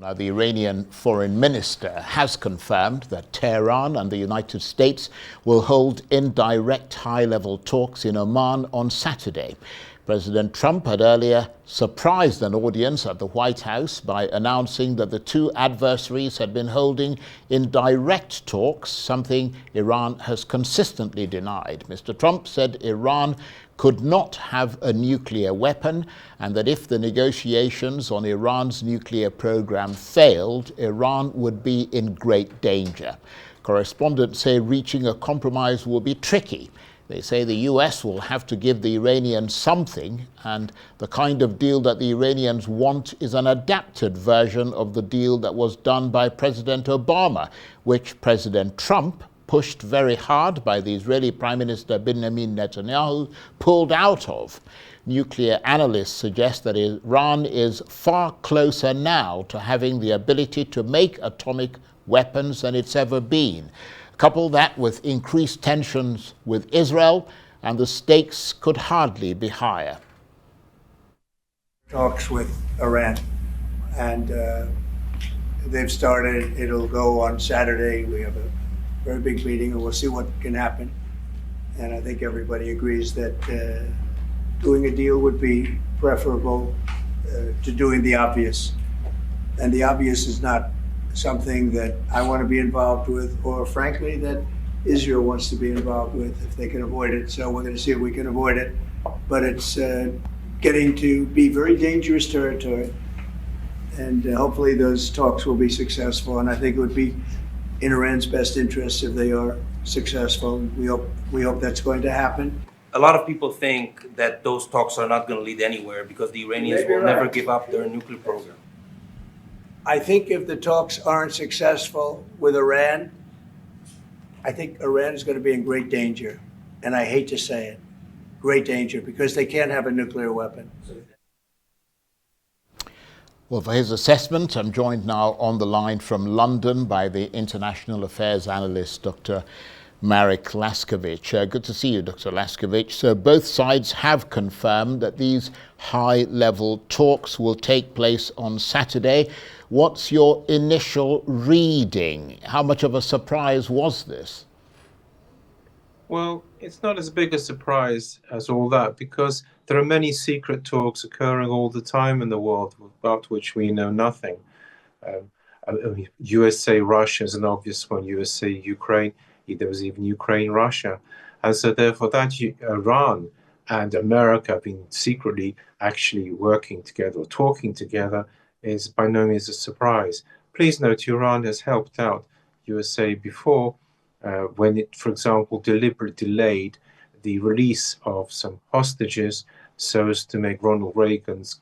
Now, the Iranian foreign minister has confirmed that Tehran and the United States will hold indirect high-level talks in Oman on Saturday. President Trump had earlier surprised an audience at the White House by announcing that the two adversaries had been holding indirect talks, something Iran has consistently denied. Mr. Trump said Iran could not have a nuclear weapon, and that if the negotiations on Iran's nuclear program failed, Iran would be in great danger. Correspondents say reaching a compromise will be tricky. They say the US will have to give the Iranians something, and the kind of deal that the Iranians want is an adapted version of the deal that was done by President Obama, which President Trump, pushed very hard by the Israeli Prime Minister Benjamin Netanyahu, pulled out of. Nuclear analysts suggest that Iran is far closer now to having the ability to make atomic weapons than it's ever been. Couple that with increased tensions with Israel, and the stakes could hardly be higher. Talks with Iran, and they've started. It'll go on Saturday. We have a very big meeting, and we'll see what can happen. And I think everybody agrees that doing a deal would be preferable to doing the obvious. And the obvious is not something that I want to be involved with, or frankly, that Israel wants to be involved with if they can avoid it. So we're going to see if we can avoid it. But it's getting to be very dangerous territory. And hopefully those talks will be successful. And I think it would be in Iran's best interest if they are successful. We hope that's going to happen. A lot of people think that those talks are not going to lead anywhere because the Iranians will never give up their nuclear program. I think if the talks aren't successful with Iran, I think Iran is going to be in great danger. And I hate to say it, great danger, because they can't have a nuclear weapon. Well, for his assessment, I'm joined now on the line from London by the international affairs analyst, Dr. Marek Laskiewicz. Good to see you, Dr. Laskiewicz. So both sides have confirmed that these high-level talks will take place on Saturday. What's your initial reading? How much of a surprise was this? Well, it's not as big a surprise as all that, because there are many secret talks occurring all the time in the world about which we know nothing. USA-Russia is an obvious one, USA-Ukraine. There was even Ukraine-Russia. And so therefore that Iran and America have been secretly actually working together or talking together is by no means a surprise. Please note, Iran has helped out USA before when it, for example, deliberately delayed the release of some hostages so as to make Ronald Reagan's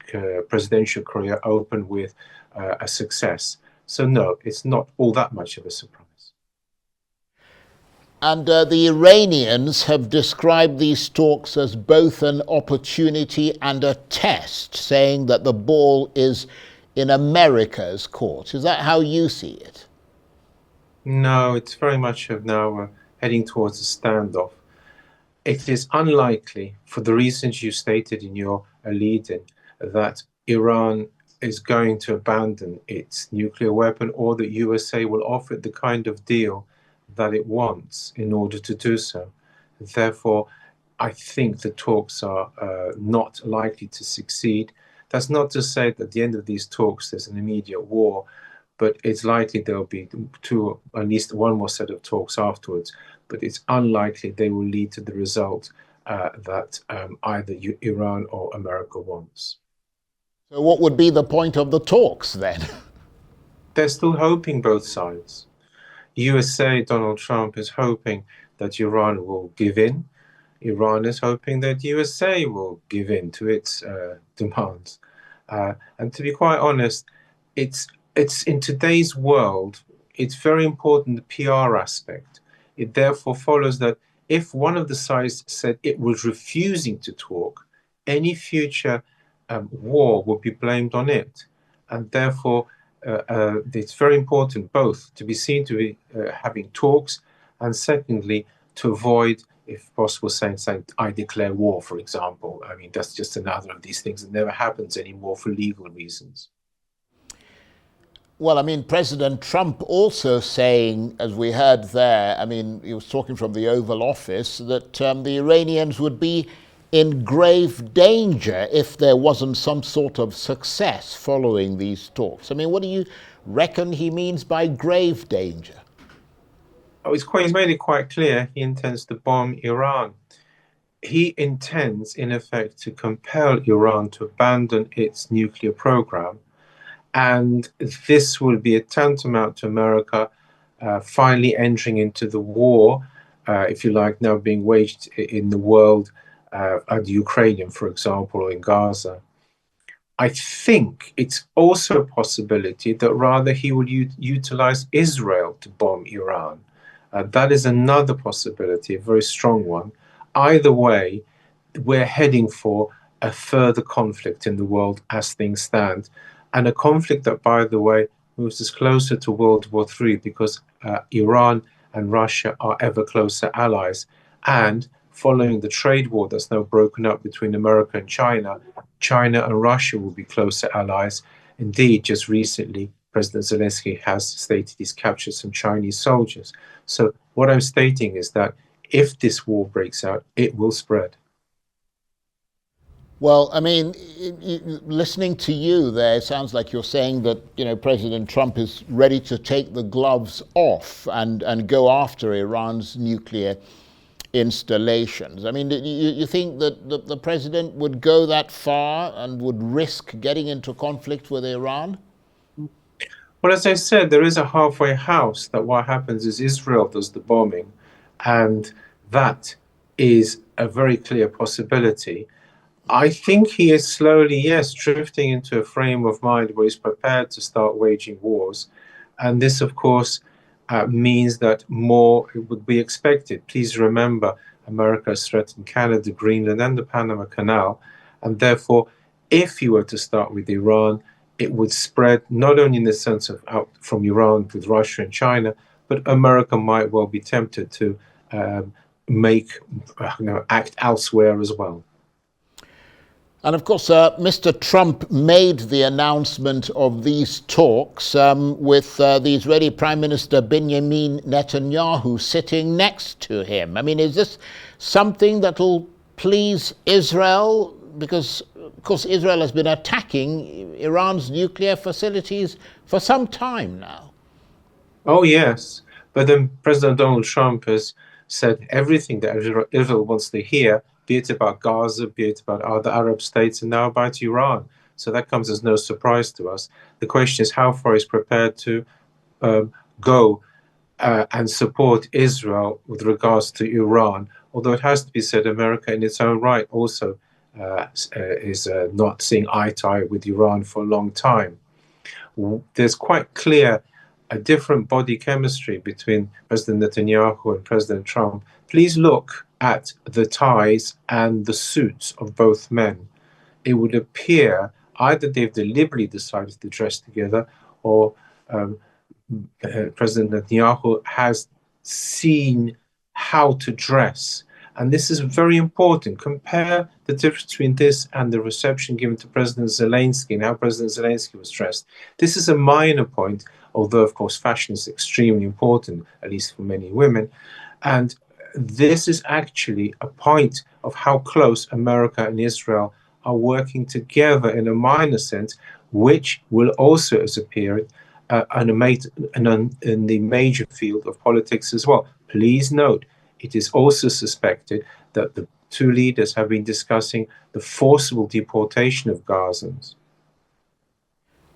presidential career open with a success. So no, it's not all that much of a surprise. And the Iranians have described these talks as both an opportunity and a test, saying that the ball is in America's court. Is that how you see it? No, it's very much of now heading towards a standoff. It is unlikely, for the reasons you stated in your lead-in, that Iran is going to abandon its nuclear weapon, or that USA will offer it the kind of deal that it wants in order to do so. Therefore, I think the talks are not likely to succeed. That's not to say that at the end of these talks there's an immediate war, but it's likely there'll be at least one more set of talks afterwards. But it's unlikely they will lead to the result that either Iran or America wants. So what would be the point of the talks then? They're still hoping, both sides. USA, Donald Trump is hoping that Iran will give in. Iran is hoping that USA will give in to its demands. And to be quite honest, it's in today's world, it's very important, the PR aspect. It therefore follows that if one of the sides said it was refusing to talk, any future war would be blamed on it. And therefore, it's very important both to be seen to be having talks, and secondly, to avoid, if possible, saying I declare war, for example. I mean, that's just another of these things that never happens anymore for legal reasons. Well, I mean, President Trump also saying, as we heard there, I mean, he was talking from the Oval Office, that the Iranians would be in grave danger if there wasn't some sort of success following these talks. I mean, what do you reckon he means by grave danger? Oh, he's made it quite clear he intends to bomb Iran. He intends, in effect, to compel Iran to abandon its nuclear program. And this will be a tantamount to America finally entering into the war, if you like, now being waged in the world at Ukraine, for example, or in Gaza. I think it's also a possibility that rather he will utilize Israel to bomb Iran. That is another possibility, a very strong one. Either way, we're heading for a further conflict in the world as things stand. And a conflict that, by the way, moves us closer to World War III because Iran and Russia are ever closer allies. And following the trade war that's now broken up between America and China, China and Russia will be closer allies. Indeed, just recently, President Zelensky has stated he's captured some Chinese soldiers. So what I'm stating is that if this war breaks out, it will spread. Well, I mean, listening to you there, it sounds like you're saying that, you know, President Trump is ready to take the gloves off and go after Iran's nuclear installations. I mean, you think that the president would go that far and would risk getting into conflict with Iran? Well, as I said, there is a halfway house that what happens is Israel does the bombing, and that is a very clear possibility. I think he is slowly, yes, drifting into a frame of mind where he's prepared to start waging wars. And this, of course, means that more would be expected. Please remember, America has threatened Canada, Greenland, and the Panama Canal. And therefore, if he were to start with Iran, it would spread not only in the sense of out from Iran with Russia and China, but America might well be tempted to act elsewhere as well. And of course, Mr. Trump made the announcement of these talks with the Israeli Prime Minister Benjamin Netanyahu sitting next to him. I mean, is this something that will please Israel? Because, of course, Israel has been attacking Iran's nuclear facilities for some time now. Oh, yes. But then President Donald Trump has said everything that Israel wants to hear, be it about Gaza, be it about other Arab states, and now about Iran. So that comes as no surprise to us. The question is how far he's prepared to go and support Israel with regards to Iran. Although it has to be said, America in its own right also is not seeing eye to eye with Iran for a long time. There's quite clear a different body chemistry between President Netanyahu and President Trump. Please look at the ties and the suits of both men. It would appear either they've deliberately decided to dress together, or President Netanyahu has seen how to dress. And this is very important. Compare the difference between this and the reception given to President Zelensky and how President Zelensky was dressed. This is a minor point, although, of course, fashion is extremely important, at least for many women. And this is actually a point of how close America and Israel are working together in a minor sense, which will also, as appeared, in the major field of politics as well. Please note, it is also suspected that the two leaders have been discussing the forcible deportation of Gazans.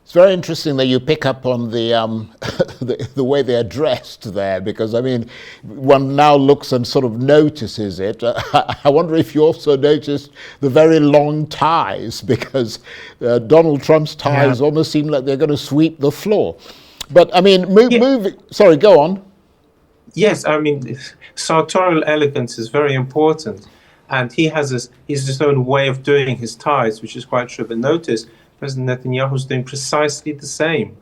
It's very interesting that you pick up on the the way they're dressed there, because, I mean, one now looks and sort of notices it. I wonder if you also noticed the very long ties, because Donald Trump's ties almost seem like they're going to sweep the floor. But, I mean, sorry, go on. Yes, I mean, sartorial elegance is very important. And he has his own way of doing his ties, which is quite true. But notice, President Netanyahu is doing precisely the same.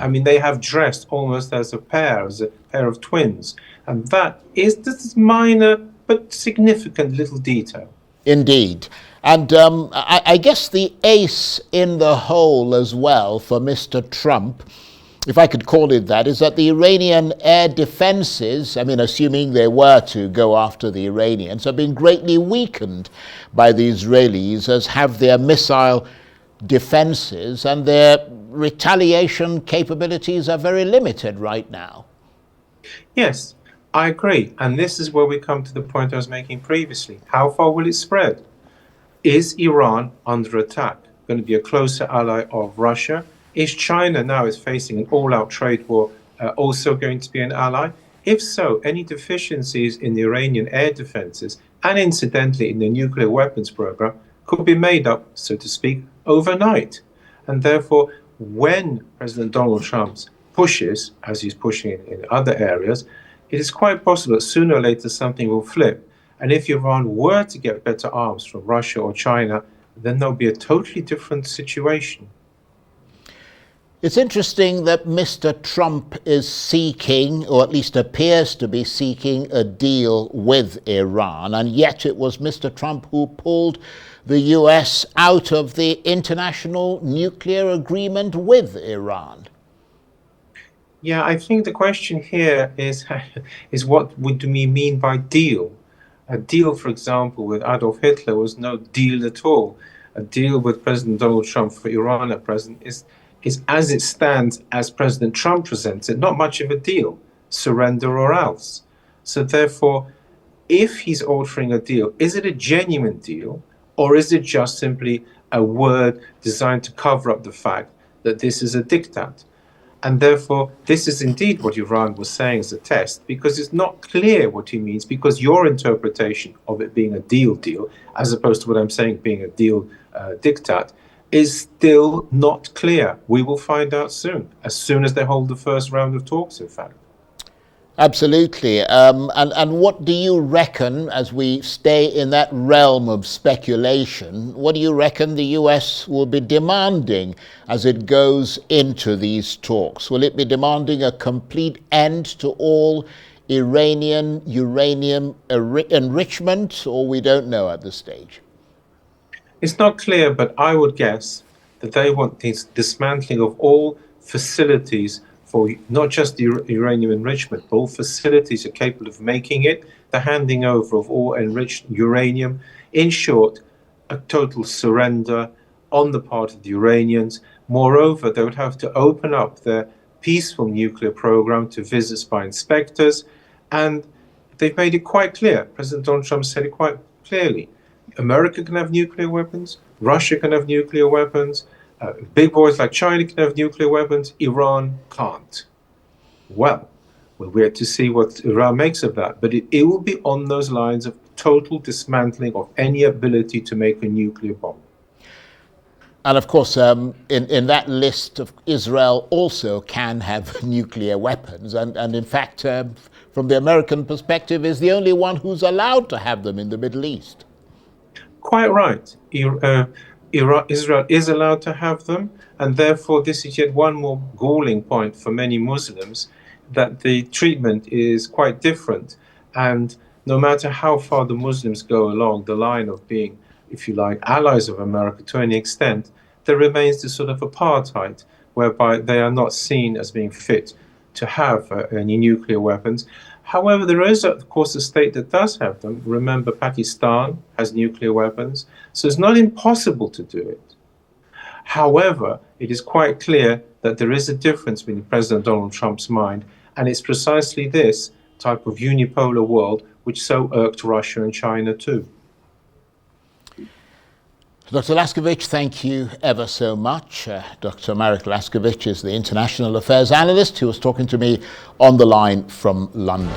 I mean, they have dressed almost as a pair of twins. And this is minor but significant little detail. Indeed. And I guess the ace in the hole as well for Mr. Trump if I could call it that, is that the Iranian air defenses, I mean, assuming they were to go after the Iranians, have been greatly weakened by the Israelis, as have their missile defenses, and their retaliation capabilities are very limited right now. Yes, I agree. And this is where we come to the point I was making previously. How far will it spread? Is Iran under attack going to be a closer ally of Russia? Is China, now is facing an all-out trade war, also going to be an ally? If so, any deficiencies in the Iranian air defenses and incidentally in the nuclear weapons program could be made up, so to speak, overnight. And therefore, when President Donald Trump pushes, as he's pushing in other areas, it is quite possible that sooner or later something will flip. And if Iran were to get better arms from Russia or China, then there'll be a totally different situation. It's interesting that Mr. Trump is seeking, or at least appears to be seeking, a deal with Iran, and yet it was Mr. Trump who pulled the US out of the international nuclear agreement with Iran. Yeah, I think the question here is what would we mean by deal? A deal, for example, with Adolf Hitler was no deal at all. A deal with President Donald Trump for Iran at present is as it stands, as President Trump presents it, not much of a deal, surrender or else. So therefore, if he's altering a deal, is it a genuine deal, or is it just simply a word designed to cover up the fact that this is a diktat? And therefore, this is indeed what Iran was saying as a test, because it's not clear what he means, because your interpretation of it being a deal, as opposed to what I'm saying being a deal diktat, is still not clear. We will find out soon as they hold the first round of talks, in fact. Absolutely. And what do you reckon, as we stay in that realm of speculation, what do you reckon the US will be demanding as it goes into these talks? Will it be demanding a complete end to all Iranian uranium enrichment, or we don't know at this stage? It's not clear, but I would guess that they want this dismantling of all facilities for not just the uranium enrichment, but all facilities are capable of making it, the handing over of all enriched uranium. In short, a total surrender on the part of the Iranians. Moreover, they would have to open up their peaceful nuclear program to visits by inspectors. And they've made it quite clear. President Donald Trump said it quite clearly. America can have nuclear weapons, Russia can have nuclear weapons, big boys like China can have nuclear weapons, Iran can't. Well, we're yet to see what Iran makes of that, but it will be on those lines of total dismantling of any ability to make a nuclear bomb. And of course, in that list of Israel also can have nuclear weapons, and in fact, from the American perspective, is the only one who's allowed to have them in the Middle East. Quite right. Israel is allowed to have them, and therefore this is yet one more galling point for many Muslims, that the treatment is quite different. And no matter how far the Muslims go along the line of being, if you like, allies of America to any extent, there remains this sort of apartheid, whereby they are not seen as being fit to have any nuclear weapons. However, there is, of course, a state that does have them. Remember, Pakistan has nuclear weapons, so it's not impossible to do it. However, it is quite clear that there is a difference between President Donald Trump's mind, and it's precisely this type of unipolar world which so irked Russia and China too. Dr. Laskiewicz, thank you ever so much. Dr. Marek Laskiewicz is the International Affairs Analyst who was talking to me on the line from London.